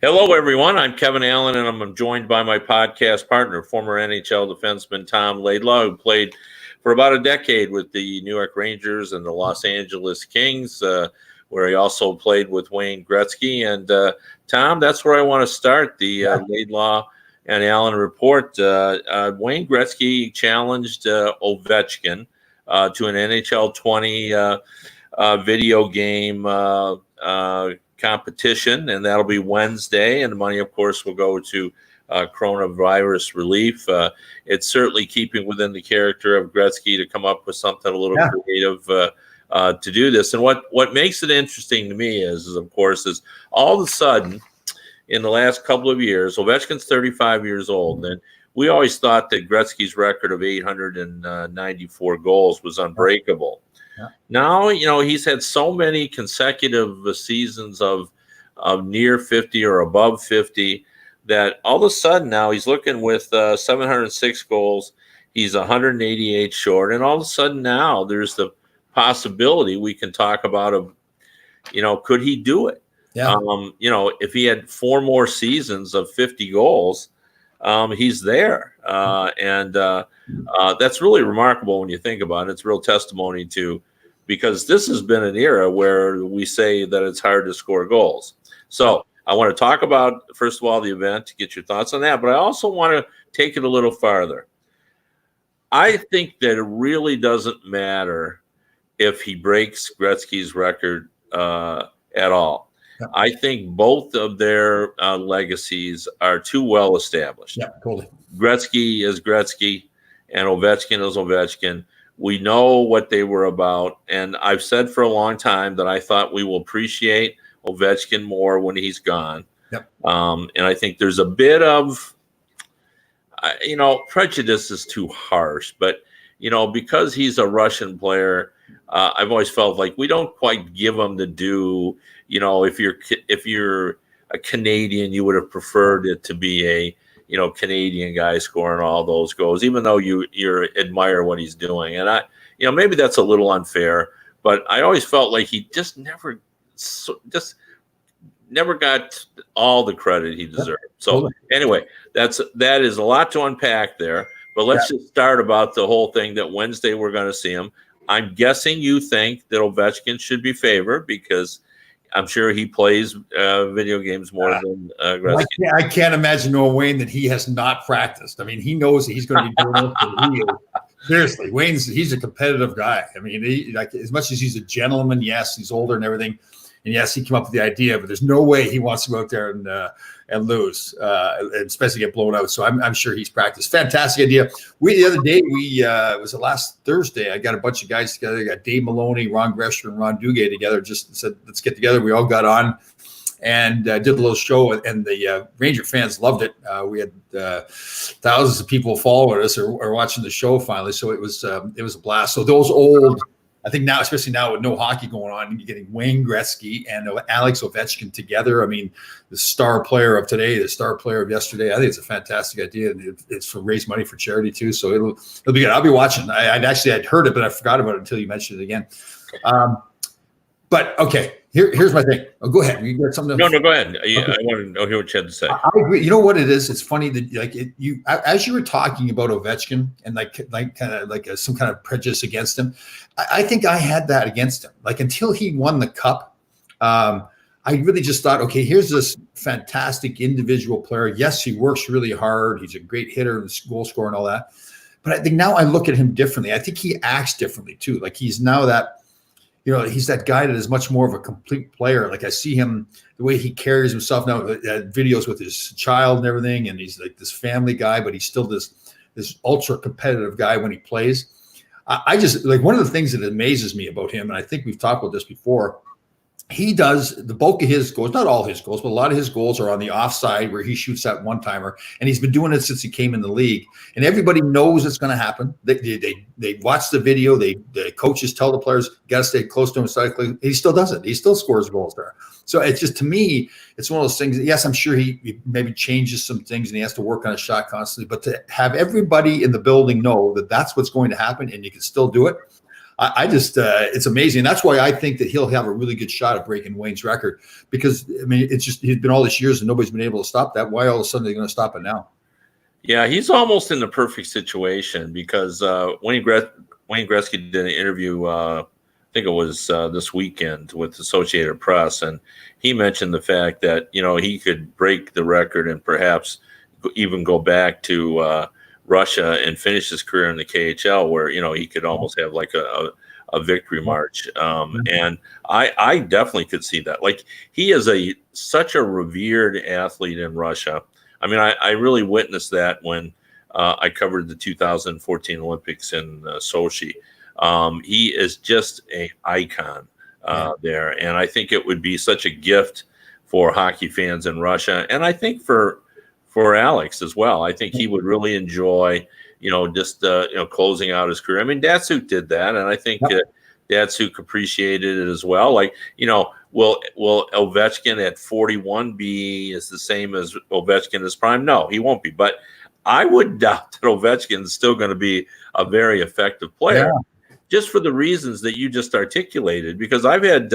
Hello, everyone. I'm Kevin Allen, and I'm joined by my podcast partner, former NHL defenseman Tom Laidlaw, who played for about a decade with the New York Rangers and the Los Angeles Kings, where he also played with Wayne Gretzky. And Tom, that's where I want to start the Laidlaw and Allen report. Wayne Gretzky challenged Ovechkin to an NHL 20 video game competition, and that'll be Wednesday. And the money, of course, will go to coronavirus relief. It's certainly keeping within the character of Gretzky to come up with something a little creative to do this. And what makes it interesting to me is of course, all of a sudden in the last couple of years, Ovechkin's 35 years old, and we always thought that Gretzky's record of 894 goals was unbreakable. Yeah. Now, he's had so many consecutive seasons of near 50 or above 50 that all of a sudden now he's looking with 706 goals. He's 188 short. And all of a sudden now there's the possibility we can talk about of, could he do it? Yeah. If he had 4 more seasons of 50 goals, he's there. And that's really remarkable when you think about it. It's real testimony to, because this has been an era where we say that it's hard to score goals. So I want to talk about, first of all, the event, to get your thoughts on that, but I also want to take it a little farther. I think that it really doesn't matter if he breaks Gretzky's record at all. Yeah. I think both of their legacies are too well established. Yeah, totally. Gretzky is Gretzky, and Ovechkin is Ovechkin. We know what they were about, and I've said for a long time that I thought we will appreciate Ovechkin more when he's gone. Yep. And I think there's a bit of, prejudice is too harsh, but because he's a Russian player, I've always felt like we don't quite give him the due. If you're a Canadian, you would have preferred it to be a Canadian guy scoring all those goals, even though you admire what he's doing. And maybe that's a little unfair, but I always felt like he just never got all the credit he deserved. So anyway, that is a lot to unpack there, but let's just start about the whole thing that Wednesday we're going to see him. I'm guessing you think that Ovechkin should be favored because I'm sure he plays video games more than Gretzky. I can't imagine, Wayne, that he has not practiced. I mean, he knows that he's going to be doing it. Seriously, he's a competitive guy. I mean, as much as he's a gentleman, yes, he's older and everything, and yes, he came up with the idea, but there's no way he wants to go out there and lose, and especially get blown out. So I'm sure he's practiced. Fantastic idea. The other day, was it last Thursday? I got a bunch of guys together. I got Dave Maloney, Ron Gresher, and Ron Duguay together. Just said, let's get together. We all got on and did a little show, and the Ranger fans loved it. We had thousands of people following us or watching the show finally. So it was a blast. So those old, I think now, especially now with no hockey going on, you're getting Wayne Gretzky and Alex Ovechkin together. I mean, the star player of today, the star player of yesterday. I think it's a fantastic idea, and it's to raise money for charity too. So it'll be good. I'll be watching. I'd heard it, but I forgot about it until you mentioned it again. But okay, here's my thing. Oh, go ahead. You got something? No, go ahead. Okay. I want to hear what you had to say. I agree. You know what it is? It's funny that as you were talking about Ovechkin and some kind of prejudice against him, I think I had that against him. Like until he won the cup, I really just thought, okay, here's this fantastic individual player. Yes, he works really hard. He's a great hitter and goal scorer and all that. But I think now I look at him differently. I think he acts differently too. Like he's now that. He's that guy that is much more of a complete player. Like I see him, the way he carries himself now, videos with his child and everything, and he's like this family guy, but he's still this ultra competitive guy when he plays. I just like one of the things that amazes me about him, and I think we've talked about this before. He does the bulk of his goals, not all his goals, but a lot of his goals are on the offside where he shoots that one-timer. And he's been doing it since he came in the league. And everybody knows it's going to happen. They watch the video. The coaches tell the players, got to stay close to him. He still does it. He still scores goals there. So it's just, to me, it's one of those things that, yes, I'm sure he maybe changes some things and he has to work on a shot constantly. But to have everybody in the building know that that's what's going to happen and you can still do it, I just, it's amazing. That's why I think that he'll have a really good shot at breaking Wayne's record, because I mean, it's just, he's been all these years and nobody's been able to stop that. Why all of a sudden they're going to stop it now? Yeah, he's almost in the perfect situation because Wayne Gretzky did an interview, I think it was this weekend with Associated Press, and he mentioned the fact that, you know, he could break the record and perhaps even go back to Russia and finish his career in the KHL, where, you know, he could almost have like a victory march. And I definitely could see that. Like, he is such a revered athlete in Russia. I mean, I really witnessed that when I covered the 2014 Olympics in Sochi. He is just an icon there. And I think it would be such a gift for hockey fans in Russia. And I think for Alex as well. I think he would really enjoy, you know, just, you know, closing out his career. I mean, Datsuk did that. And I think Datsuk appreciated it as well. Like, you know, will Ovechkin at 41 be as the same as Ovechkin as prime? No, he won't be. But I would doubt that Ovechkin is still going to be a very effective player, just for the reasons that you just articulated. Because I've had,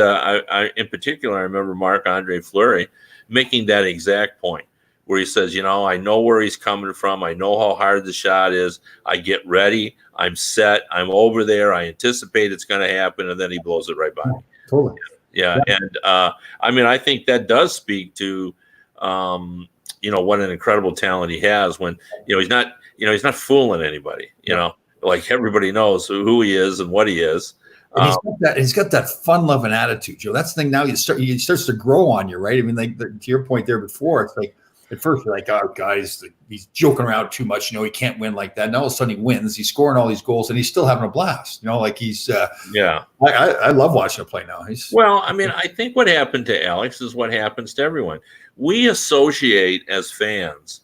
in particular, I remember Marc-Andre Fleury making that exact point, where he says, you know, I know where he's coming from. I know how hard the shot is. I get ready. I'm set. I'm over there. I anticipate it's going to happen. And then he blows it right by me. Totally. Yeah. And I mean, I think that does speak to, you know, what an incredible talent he has when, you know, he's not fooling anybody, you know, like everybody knows who he is and what he is. And he's got that fun-loving attitude, Joe. That's the thing. Now he starts to grow on you, right? I mean, like to your point there before, it's like at first you're like, oh, guys, he's joking around too much. You know, he can't win like that. Now all of a sudden he wins. He's scoring all these goals, and he's still having a blast. You know, like he's I love watching him play now. Well, I mean, I think what happened to Alex is what happens to everyone. We associate as fans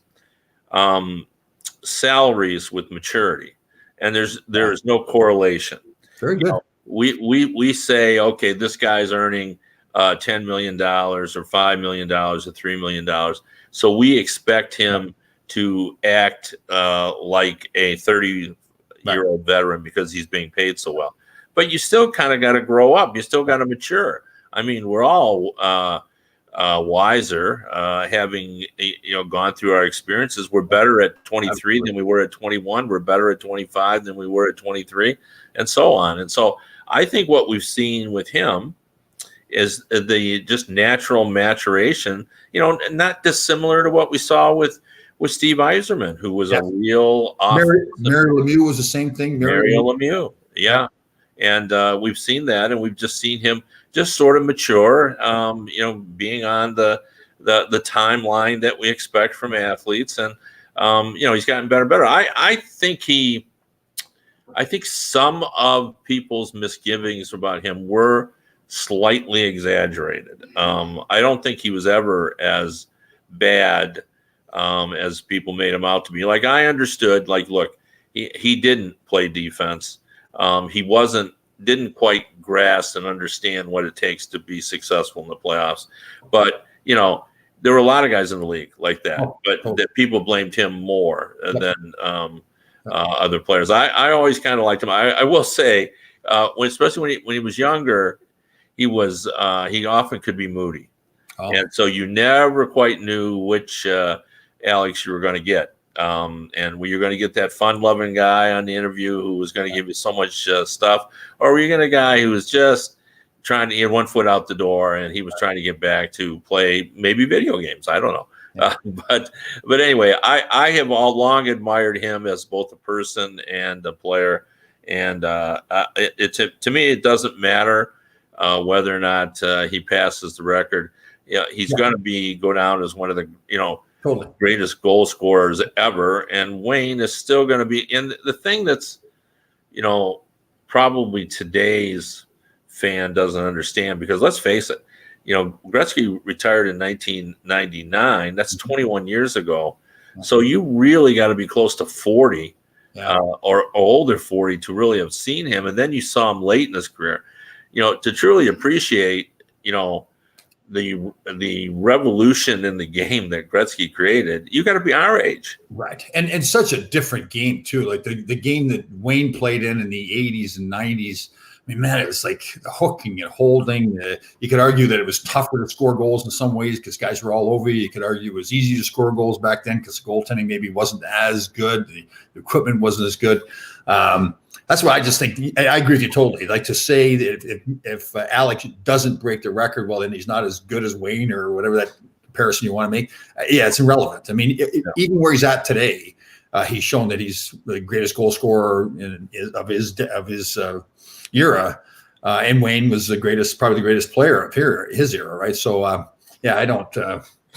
salaries with maturity, and there's no correlation. Very good. We say, okay, this guy's earning $10 million or $5 million or $3 million. So we expect him to act like a 30-year-old veteran because he's being paid so well. But you still kind of got to grow up. You still got to mature. I mean, we're all wiser, having gone through our experiences. We're better at 23 than we were at 21. We're better at 25 than we were at 23, and so on. And so I think what we've seen with him is the just natural maturation, not dissimilar to what we saw with Steve Yzerman, who was a real Mario Lemieux was the same thing. Mario Lemieux. Yeah. And we've seen that, and we've just seen him just sort of mature, being on the timeline that we expect from athletes. And, he's gotten better and better. I think some of people's misgivings about him were slightly exaggerated. I don't think he was ever as bad as people made him out to be. Like, I understood, like, look, he didn't play defense. He didn't quite grasp and understand what it takes to be successful in the playoffs. But, there were a lot of guys in the league like that, that people blamed him more than other players. I always kind of liked him. I will say, especially when he was younger, he often could be moody. And so you never quite knew which Alex you were going to get. And were you going to get that fun-loving guy on the interview who was going to give you so much stuff, or were you going to get a guy who was just trying to get one foot out the door and he was trying to get back to play maybe video games? I don't know. But anyway, I have all long admired him as both a person and a player. And to me, it doesn't matter whether or not he passes the record. He's going to go down as one of the greatest goal scorers ever, and Wayne is still going to be. And the thing that's probably today's fan doesn't understand, because let's face it, Gretzky retired in 1999. That's 21 years ago. So you really got to be close to 40 or older 40 to really have seen him. And then you saw him late in his career. To truly appreciate, the revolution in the game that Gretzky created, you got to be our age. Right. And such a different game too. Like the game that Wayne played in the 80s and 90s, mean, man, it was like hooking and holding. You could argue that it was tougher to score goals in some ways because guys were all over you. You could argue it was easy to score goals back then because the goaltending maybe wasn't as good. The equipment wasn't as good. That's why I just think I agree with you totally. Like to say that if Alex doesn't break the record, well, then he's not as good as Wayne or whatever that comparison you want to make. Yeah, it's irrelevant. I mean, even where he's at today, he's shown that he's the greatest goal scorer of his era, and Wayne was probably the greatest player of his era, right? So, yeah, I don't.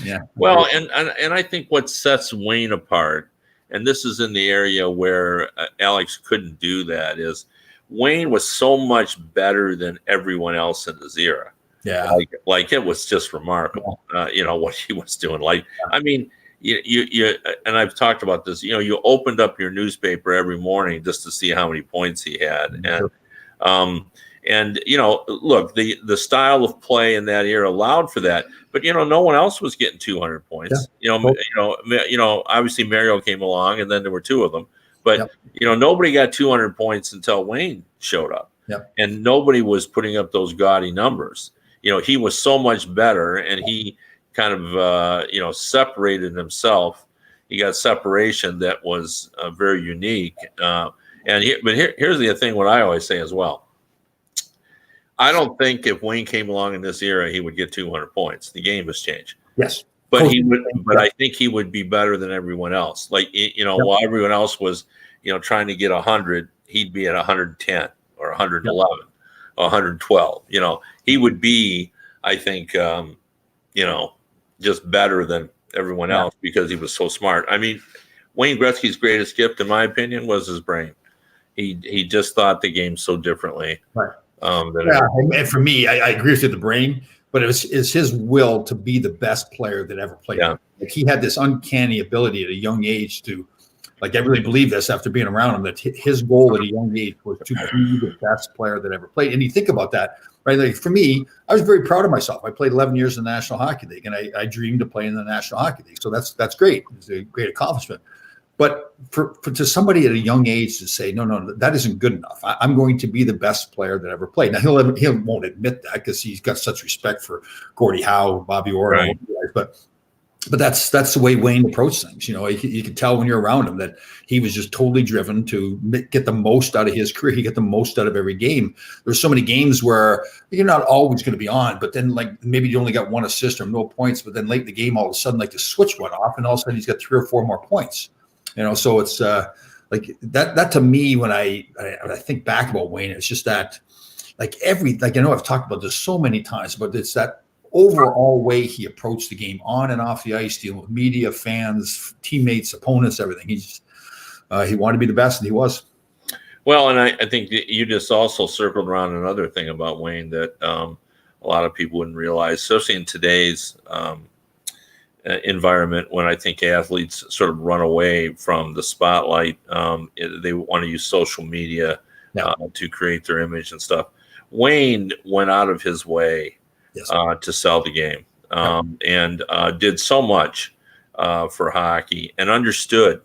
Yeah. Well, and I think what sets Wayne apart, and this is in the area where Alex couldn't do that, is Wayne was so much better than everyone else in his era. Yeah. Like it was just remarkable, what he was doing. Like, I mean, you and I've talked about this, you opened up your newspaper every morning just to see how many points he had. And look, the style of play in that era allowed for that, but no one else was getting 200 points. Obviously Mario came along, and then there were two of them, but nobody got 200 points until Wayne showed up, and nobody was putting up those gaudy numbers. He was so much better, and he kind of separated himself. He got separation that was very unique. But here's the thing: what I always say as well. I don't think if Wayne came along in this era, he would get 200 points. The game has changed. Yes. But he would. But I think he would be better than everyone else. Like, while everyone else was, trying to get 100, he'd be at 110 or 111 or 112. He would be, I think, just better than everyone else because he was so smart. I mean, Wayne Gretzky's greatest gift, in my opinion, was his brain. He just thought the game so differently. Right. And for me, I agree with you, the brain, but it's his will to be the best player that ever played. Yeah. Like he had this uncanny ability at a young age to, like, I really believe this after being around him, that his goal at a young age was to be the best player that ever played. And you think about that, right? Like for me, I was very proud of myself. I played 11 years in the National Hockey League, and I dreamed of playing in the National Hockey League. So that's great. It's a great accomplishment. But for to somebody at a young age to say, no, that isn't good enough. I'm going to be the best player that ever played. Now, he won't admit that because he's got such respect for Gordie Howe, Bobby Orr, right. But that's the way Wayne approached things. You could tell when you're around him that he was just totally driven to get the most out of his career. He get the most out of every game. There's so many games where you're not always going to be on, but then like maybe you only got one assist or no points, but then late in the game, all of a sudden, like the switch went off, and all of a sudden he's got 3 or 4 more points. So it's like that to me, when I think back about Wayne, it's just that like I know I've talked about this so many times, but it's that overall way he approached the game on and off the ice, dealing with media, fans, teammates, opponents, everything. He wanted to be the best, and he was. Well, and I think that you just also circled around another thing about Wayne that a lot of people wouldn't realize, especially in today's environment, when I think athletes sort of run away from the spotlight. They want to use social media to create their image and stuff. Wayne went out of his way to sell the game and did so much for hockey, and understood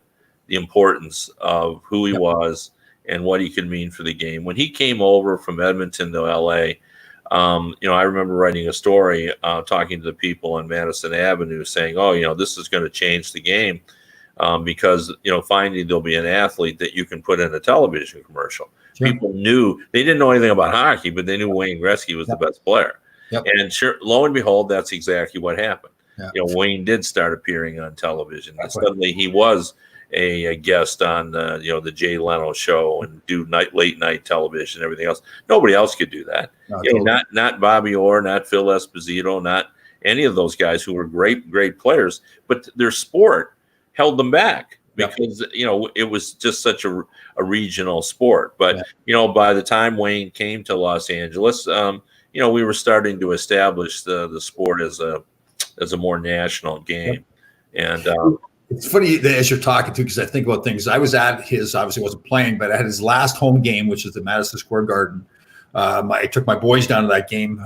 the importance of who he was and what he could mean for the game. When he came over from Edmonton to LA, I remember writing a story, talking to the people on Madison Avenue saying, this is going to change the game because, finally there'll be an athlete that you can put in a television commercial. Sure. People they didn't know anything about hockey, but they knew Wayne Gretzky was the best player. Yep. And sure, lo and behold, that's exactly what happened. Yep. Wayne did start appearing on television. And suddenly he was a guest on the Jay Leno show and do late night television and everything else. Nobody else could do that. No, totally. Not Bobby Orr, not Phil Esposito, not any of those guys who were great players, but their sport held them back because it was just such a regional sport. But by the time Wayne came to Los Angeles, we were starting to establish the sport as a more national game. And it's funny as you're talking to, because I think about things. I was at his, obviously wasn't playing, but at his last home game, which is the Madison Square Garden. I took my boys down to that game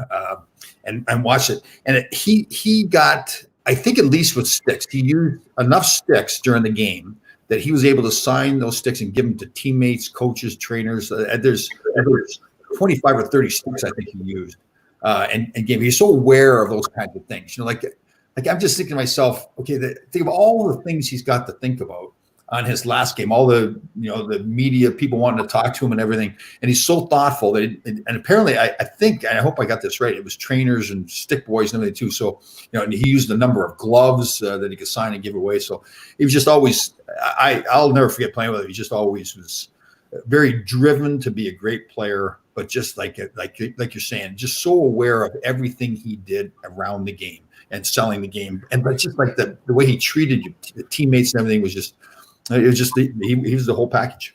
and watched it. And he got, I think, at least with sticks. He used enough sticks during the game that he was able to sign those sticks and give them to teammates, coaches, trainers. There's 25 or 30 sticks, I think he used, and game. He's so aware of those kinds of things. Like I'm just thinking to myself, okay, think of all the things he's got to think about on his last game, all the the media people wanting to talk to him and everything, and he's so thoughtful that and apparently I think, and I hope I got this right, it was trainers and stick boys and everything too. So and he used a number of gloves that he could sign and give away. So he was just always, I'll never forget playing with him. He just always was very driven to be a great player, but just like you're saying, just so aware of everything he did around the game and selling the game, and but just like the way he treated the teammates and everything was just. It was just he was the whole package.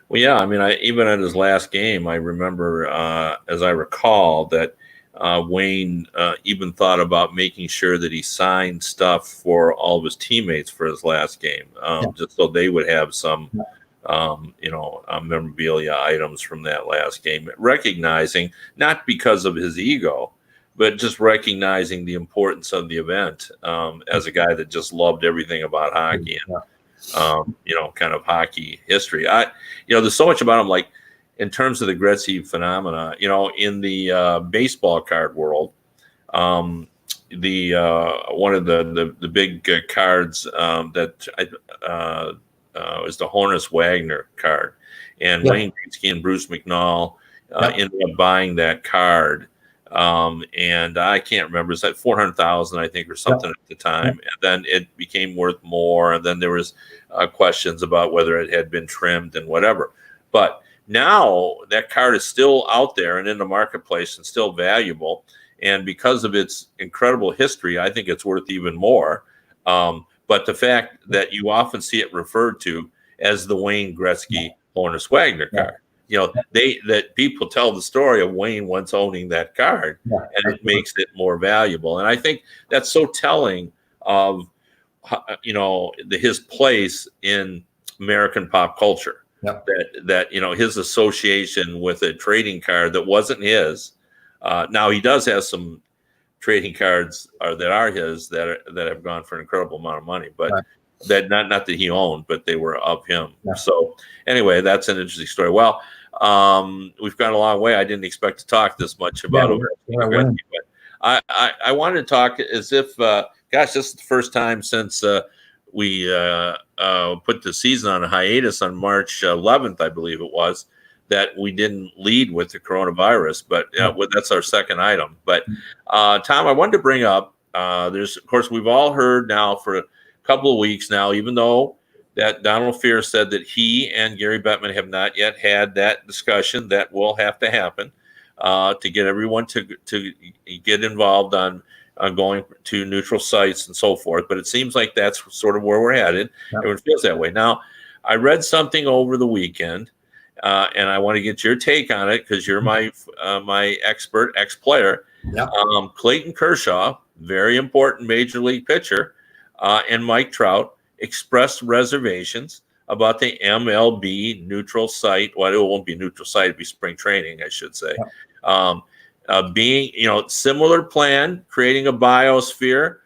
Well, yeah. I mean, even at his last game, I remember, as I recall, that Wayne even thought about making sure that he signed stuff for all of his teammates for his last game, just so they would have some, memorabilia items from that last game. Recognizing, not because of his ego, but just recognizing the importance of the event, as a guy that just loved everything about hockey and. Kind of hockey history. There's so much about him, like in terms of the Gretzky phenomena, in the baseball card world, one of the big cards that was the Honus Wagner card, and Wayne Gretzky and Bruce McNall ended up buying that card. And I can't remember, it's like 400,000, I think, or something at the time. And then it became worth more. And then there was questions about whether it had been trimmed and whatever. But now that card is still out there and in the marketplace and still valuable. And because of its incredible history, I think it's worth even more. But the fact that you often see it referred to as the Wayne Gretzky Honus Wagner card. That people tell the story of Wayne once owning that card, and it makes it more valuable. And I think that's so telling of, his place in American pop culture. That his association with a trading card that wasn't his. Now he does have some trading cards that are his that have gone for an incredible amount of money, but. That not that he owned, but they were of him. So anyway, that's an interesting story. Well, we've gone a long way. I didn't expect to talk this much about it. But I wanted to talk as if, this is the first time since we put the season on a hiatus on March 11th, I believe it was, that we didn't lead with the coronavirus. But that's our second item. But Tom, I wanted to bring up, of course, we've all heard now for couple of weeks now, even though that Donald Fehr said that he and Gary Bettman have not yet had that discussion. That will have to happen to get everyone to get involved on going to neutral sites and so forth. But it seems like that's sort of where we're headed. Everyone feels that way. Now, I read something over the weekend, and I want to get your take on it because you're my expert, ex-player. Clayton Kershaw, very important major league pitcher, and Mike Trout expressed reservations about the MLB neutral site. Well, it won't be a neutral site; it'll be spring training, I should say. Being, similar plan, creating a biosphere,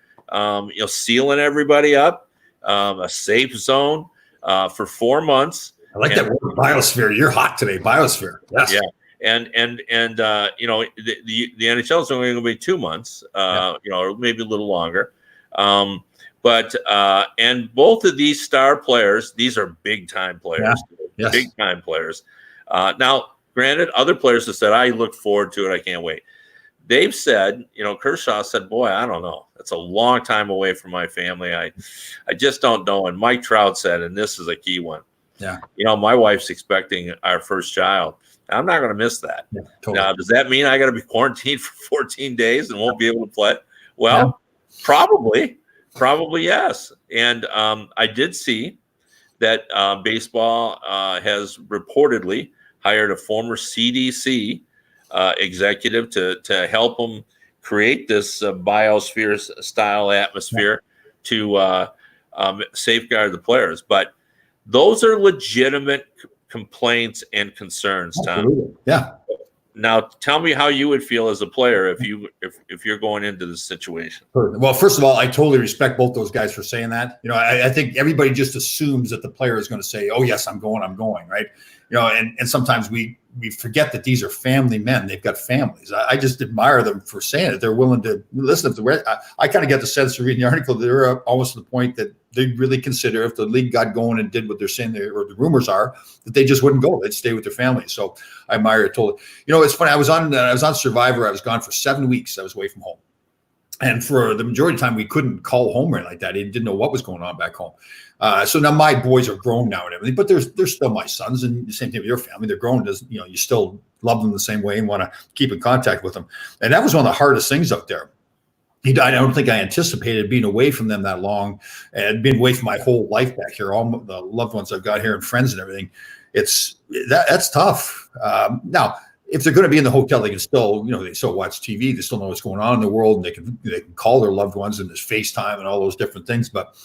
sealing everybody up, a safe zone for 4 months. I like that word, biosphere. You're hot today, biosphere. Yes. Yeah. And the NHL is only going to be 2 months, or maybe a little longer. But both of these star players, these are big time players, big time players. Now, granted, other players have said, I look forward to it. I can't wait. They've said, Kershaw said, boy, I don't know. It's a long time away from my family. I just don't know. And Mike Trout said, and this is a key one. Yeah. My wife's expecting our first child. I'm not going to miss that. Yeah, totally. Now, does that mean I got to be quarantined for 14 days and won't be able to play? Well, probably yes. And I did see that baseball has reportedly hired a former CDC executive to help them create this biosphere style atmosphere to safeguard the players. But those are legitimate complaints and concerns, Tom. Absolutely. Yeah. Now, tell me how you would feel as a player if you're going into this situation. Well, first of all, I totally respect both those guys for saying that. I think everybody just assumes that the player is going to say, "Oh yes, I'm going," right? And sometimes we we forget that these are family men. They've got families. I just admire them for saying it. They're willing to listen to the. I kind of get the sense from reading the article that they're almost to the point that they really consider if the league got going and did what they're saying or the rumors are, that they just wouldn't go. They'd stay with their families. So I admire it totally. It's funny. I was on Survivor. I was gone for 7 weeks. I was away from home. And for the majority of the time, we couldn't call home or anything like that. He didn't know what was going on back home. So now my boys are grown now and everything, but they're still my sons, and the same thing with your family. They're grown. You still love them the same way and want to keep in contact with them. And that was one of the hardest things out there. I don't think I anticipated being away from them that long and being away from my whole life back here. All the loved ones I've got here and friends and everything. That's tough. Now, if they're going to be in the hotel, they can still, they still watch TV. They still know what's going on in the world, and they can call their loved ones, and there's FaceTime and all those different things. But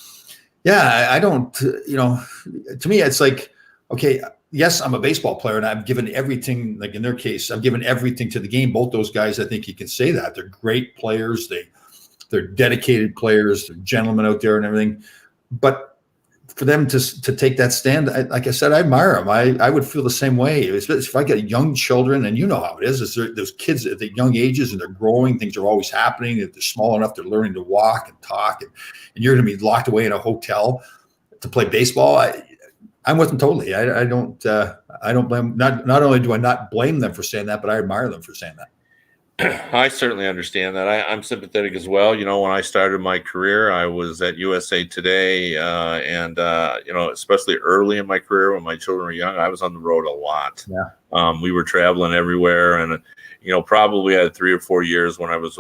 yeah, I don't, to me, it's like, okay, yes, I'm a baseball player, and I've given everything, like in their case, I've given everything to the game. Both those guys, I think you can say that. They're great players. They're dedicated players. They're gentlemen out there and everything. But for them to take that stand, like I said, I admire them. I would feel the same way. If I get young children, and you know how it is those kids at the young ages and they're growing, things are always happening. If they're small enough, they're learning to walk and talk, and you're going to be locked away in a hotel to play baseball. I'm with them totally. I don't blame. Not only do I not blame them for saying that, but I admire them for saying that. I certainly understand that. I'm sympathetic as well. When I started my career, I was at USA Today, and especially early in my career when my children were young, I was on the road a lot. Yeah. We were traveling everywhere, and probably had 3 or 4 years when I was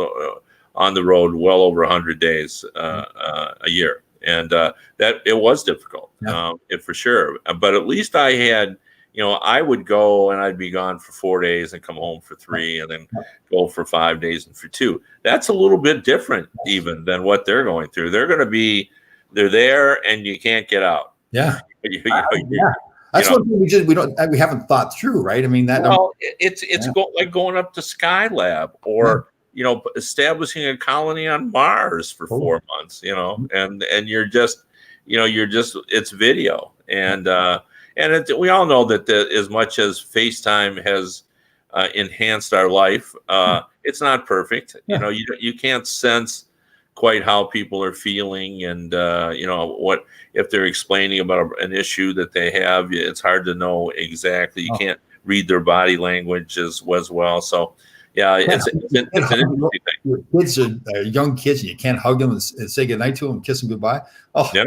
on the road well over 100 days a year, and that it was difficult, for sure. But at least I had. I would go and I'd be gone for 4 days and come home for 3, and then go for 5 days and for 2. That's a little bit different even than what they're going through. They're there and you can't get out. Yeah. That's one thing we haven't thought through, right? I mean, it's like going up to Skylab or, establishing a colony on Mars for 4 months, and you're just, it's video. And we all know that as much as FaceTime has enhanced our life, it's not perfect. Yeah. You can't sense quite how people are feeling, and what if they're explaining about an issue that they have. It's hard to know exactly. You can't read their body language as well. So, yeah, it's an interesting thing. Kids are young kids, and you can't hug them and say goodnight to them, kiss them goodbye. Oh, yeah.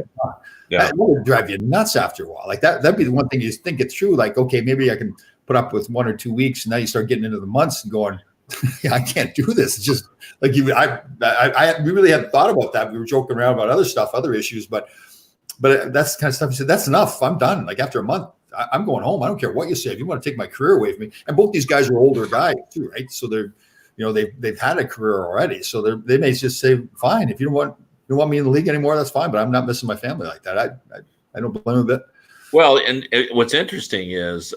That would drive you nuts after a while. Like that'd be the one thing you think it through. Like, okay, maybe I can put up with 1 or 2 weeks. And now you start getting into the months and going, yeah, I can't do this. It's just like we really hadn't thought about that. We were joking around about other stuff, other issues, but that's the kind of stuff you said, that's enough. I'm done. Like after a month, I'm going home. I don't care what you say. If you want to take my career away from me, and both these guys are older guys too, right? So they're, they've had a career already. So they may just say, fine, if you don't want me in the league anymore, that's fine. But I'm not missing my family like that. I don't blame them a bit. Well, and what's interesting is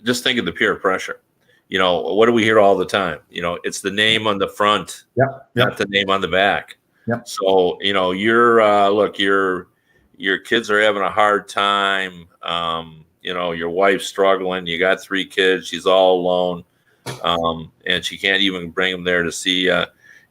just think of the peer pressure. What do we hear all the time? It's the name on the front, not the name on the back. Yep. So, your kids are having a hard time. Your wife's struggling. You got 3 kids. She's all alone. And she can't even bring them there to see you.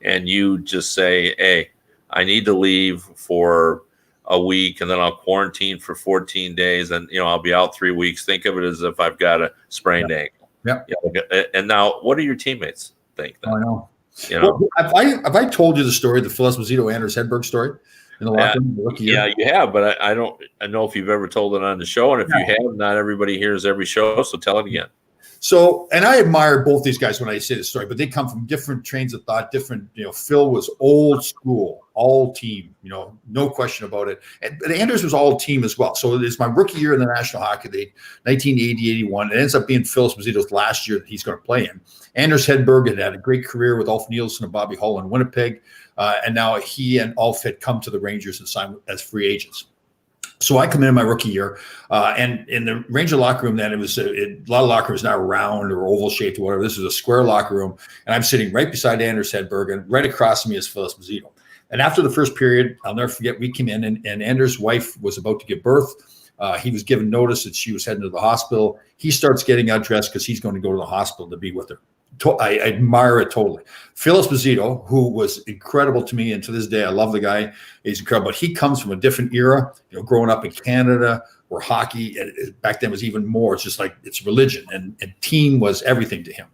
And you just say, hey, I need to leave for a week, and then I'll quarantine for 14 days, and I'll be out 3 weeks. Think of it as if I've got a sprained ankle. Yeah. And now, what do your teammates think? Then? I know. Well, have I told you the story, the Phil Esposito, Anders Hedberg story in the locker room? Yeah, you have, but I don't know if you've ever told it on the show, and if you have, not everybody hears every show, so tell it again. So, and I admire both these guys when I say the story, but they come from different trains of thought, different, Phil was old school, all team, no question about it. But Anders was all team as well. So it's my rookie year in the National Hockey League, 1980-81. It ends up being Phil Esposito's last year that he's going to play in. Anders Hedberg had a great career with Ulf Nielsen and Bobby Hull in Winnipeg. And now he and Ulf had come to the Rangers and signed as free agents. So I come in my rookie year, and in the Ranger locker room then, it was a lot of locker rooms now round or oval shaped or whatever. This was a square locker room, and I'm sitting right beside Anders Hedberg, and right across from me is Phil Esposito. And after the first period, I'll never forget, we came in, and Anders' wife was about to give birth. He was given notice that she was heading to the hospital. He starts getting undressed because he's going to go to the hospital to be with her. I admire it totally. Phil Esposito, who was incredible to me, and to this day, I love the guy. He's incredible. But he comes from a different era, growing up in Canada, where hockey back then was even more. It's just like it's religion, and team was everything to him.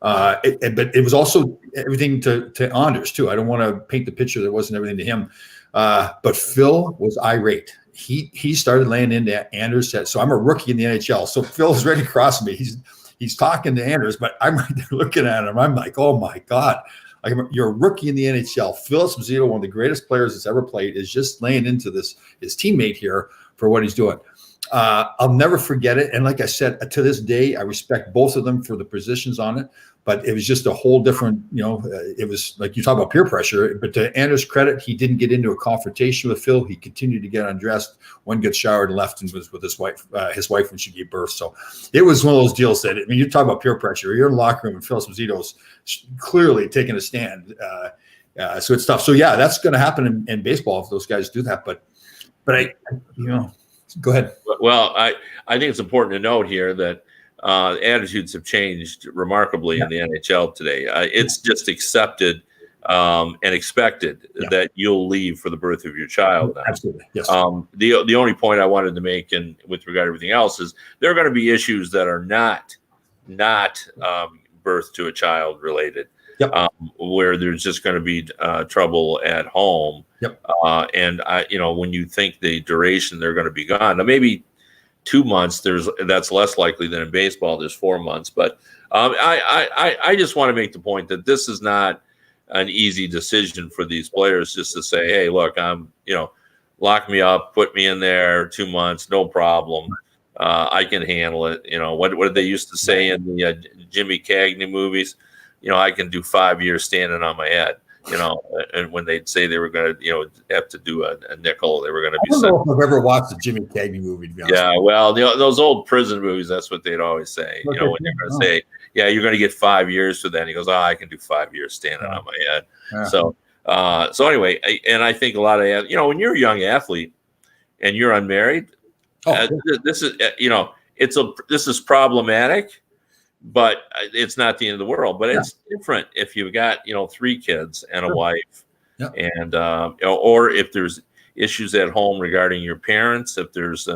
But it was also everything to Anders too. I don't want to paint the picture that wasn't everything to him. But Phil was irate. He started laying into Anders. So I'm a rookie in the NHL. So Phil's right across me. He's talking to Anders, but I'm right there looking at him. I'm like, oh my God. You're a rookie in the NHL. Phil Esposito, one of the greatest players that's ever played, is just laying into his teammate here for what he's doing. I'll never forget it. And like I said, to this day, I respect both of them for the positions on it. But it was just a whole different, it was like you talk about peer pressure. But to Anders' credit, he didn't get into a confrontation with Phil. He continued to get undressed, went, get showered, and left, and was with his wife when she gave birth. So it was one of those deals that, you talk about peer pressure. You're in the locker room and Phil Esposito's clearly taking a stand. So it's tough. So yeah, that's going to happen in baseball if those guys do that. But I go ahead. Well, I think it's important to note here that attitudes have changed remarkably in the NHL today. It's just accepted and expected that you'll leave for the birth of your child now. Absolutely. Yes. The only point I wanted to make with regard to everything else is there are going to be issues that are not birth to a child related. Yep. Where there's just going to be trouble at home. Yep. And when you think the duration they're going to be gone, now maybe 2 months, that's less likely than in baseball. There's 4 months, but I just want to make the point that this is not an easy decision for these players just to say, hey, look, lock me up, put me in there 2 months, no problem. I can handle it. What did they used to say in the Jimmy Cagney movies? I can do 5 years standing on my head. And when they'd say they were going to, have to do a nickel, they were going to be. I don't know if I've ever watched a Jimmy Cagney movie. To be honest. Yeah, well, those old prison movies, that's what they'd always say. When they're going to say, yeah, you're going to get 5 years for that. And he goes, I can do 5 years standing on my head. Yeah. So anyway, I think a lot of, when you're a young athlete and you're unmarried, this is, this is problematic. But it's not the end of the world. But it's different if you've got 3 kids and a wife, and or if there's issues at home regarding your parents, if there's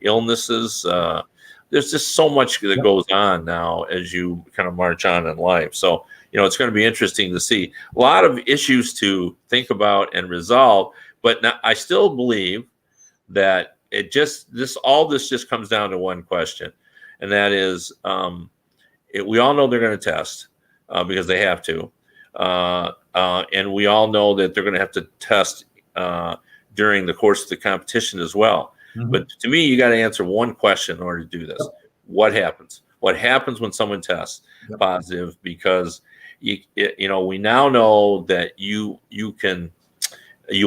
illnesses. There's just so much that goes on now as you kind of march on in life. So it's going to be interesting to see a lot of issues to think about and resolve. But now, I still believe that all this just comes down to one question, and that is. We all know they're going to test because they have to. And we all know that they're going to have to test during the course of the competition as well. Mm-hmm. But to me, you got to answer one question in order to do this. What happens? What happens when someone tests positive? Because, we now know that you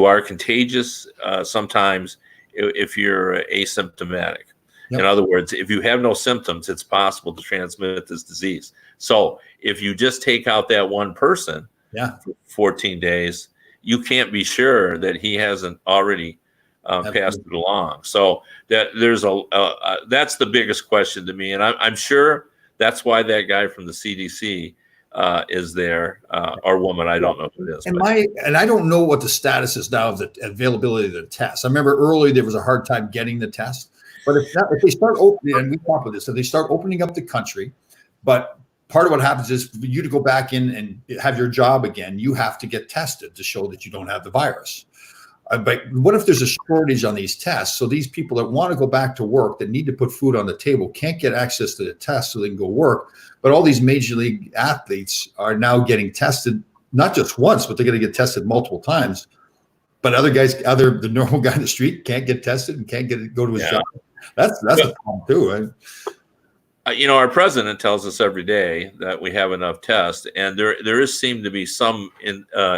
are contagious sometimes if you're asymptomatic. Yep. In other words, if you have no symptoms, it's possible to transmit this disease. So if you just take out that one person for 14 days, you can't be sure that he hasn't already passed it along. So there's that's the biggest question to me. And I'm sure that's why that guy from the CDC is there, or woman, I don't know who it is. And I don't know what the status is now of the availability of the test. I remember early there was a hard time getting the test. But if they start opening, and we talk about this, if they start opening up the country, but part of what happens is for you to go back in and have your job again, you have to get tested to show that you don't have the virus. But what if there's a shortage on these tests? So these people that want to go back to work, that need to put food on the table, can't get access to the test so they can go work. But all these major league athletes are now getting tested, not just once, but they're going to get tested multiple times. But the normal guy in the street can't get tested and can't go to his job. That's a problem too, right? Our president tells us every day that we have enough tests, and there is seemed to be some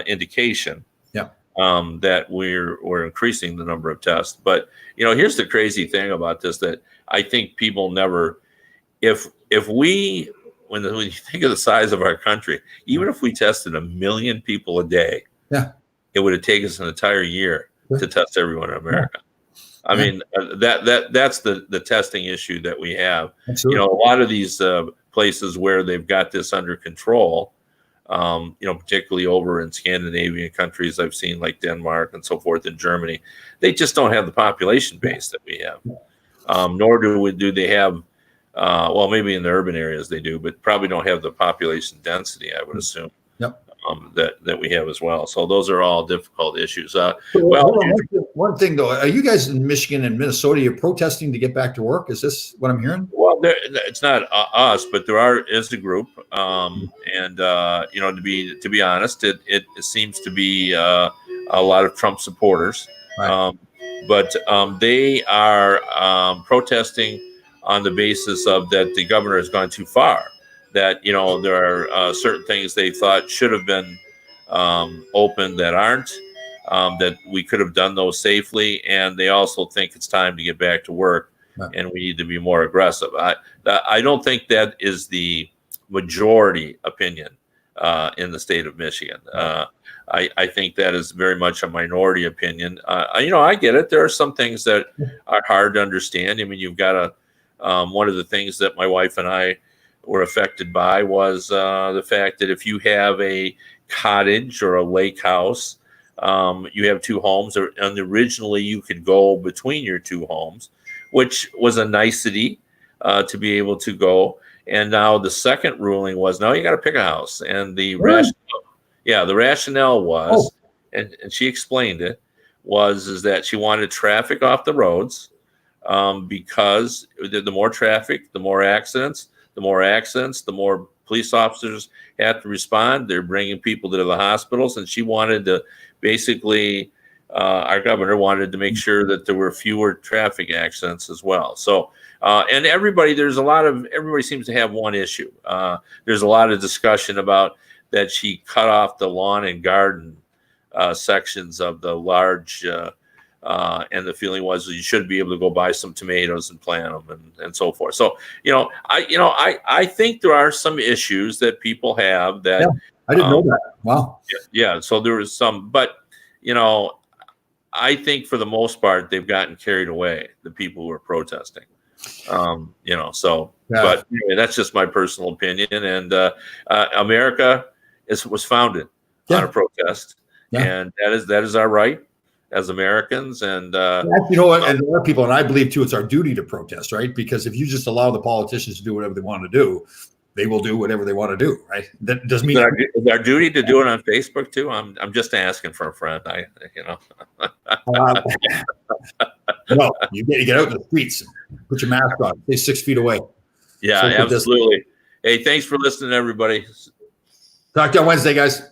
indication that we're increasing the number of tests. But here's the crazy thing about this, that I think people never, if we when you think of the size of our country, even if we tested 1 million people a day, it would have taken us an entire year to test everyone in America. I mean, that's the testing issue that we have. Absolutely. You know, a lot of these places where they've got this under control, you know, particularly over in Scandinavian countries, I've seen like Denmark and so forth, in Germany, they just don't have the population base that we have. Nor do they have, well, maybe in the urban areas they do, but probably don't have the population density, I would assume. Yep. That we have as well. So those are all difficult issues. Well, one thing though, are you guys in Michigan and Minnesota, you're protesting to get back to work? Is this what I'm hearing? Well, it's not us, but there is a group, and you know, to be honest, it seems to be a lot of Trump supporters, Right. but they are protesting on the basis of that the governor has gone too far. That, you know, there are certain things they thought should have been open that aren't, that we could have done those safely, and they also think it's time to get back to work, Right. and we need to be more aggressive. I don't think that is the majority opinion in the state of Michigan. I think that is very much a minority opinion. You know, I get it. There are some things that are hard to understand. I mean, you've got one of the things that my wife and I were affected by was the fact that if you have a cottage or a lake house, you have two homes, and originally you could go between your two homes, which was a nicety to be able to go. And now the second ruling was, no, you got to pick a house. And the rationale was, and she explained it, is that she wanted traffic off the roads, because the more traffic, the more accidents. The more police officers have to respond. They're bringing people to the hospitals, and she wanted to basically, our governor wanted to make sure that there were fewer traffic accidents as well. So, and everybody seems to have one issue. There's a lot of discussion about that she cut off the lawn and garden sections of the large. And the feeling was you should be able to go buy some tomatoes and plant them and so forth. So, I think there are some issues that people have that. Yeah, I didn't know that. Wow. Yeah. So there was some, but, I think for the most part, they've gotten carried away, the people who are protesting, so, Yeah. but anyway, that's just my personal opinion. And America was founded on a protest, and that is our right as Americans. And you know what, and there are people, and I believe too, it's our duty to protest, right? Because if you just allow the politicians to do whatever they want to do, they will do whatever they want to do, right? That doesn't mean it's our duty to do it on Facebook too. I'm just asking for a friend. No, you get out in the streets, put your mask on, stay 6 feet away. Yeah, absolutely. Hey, thanks for listening, everybody. Talk to you on Wednesday, guys.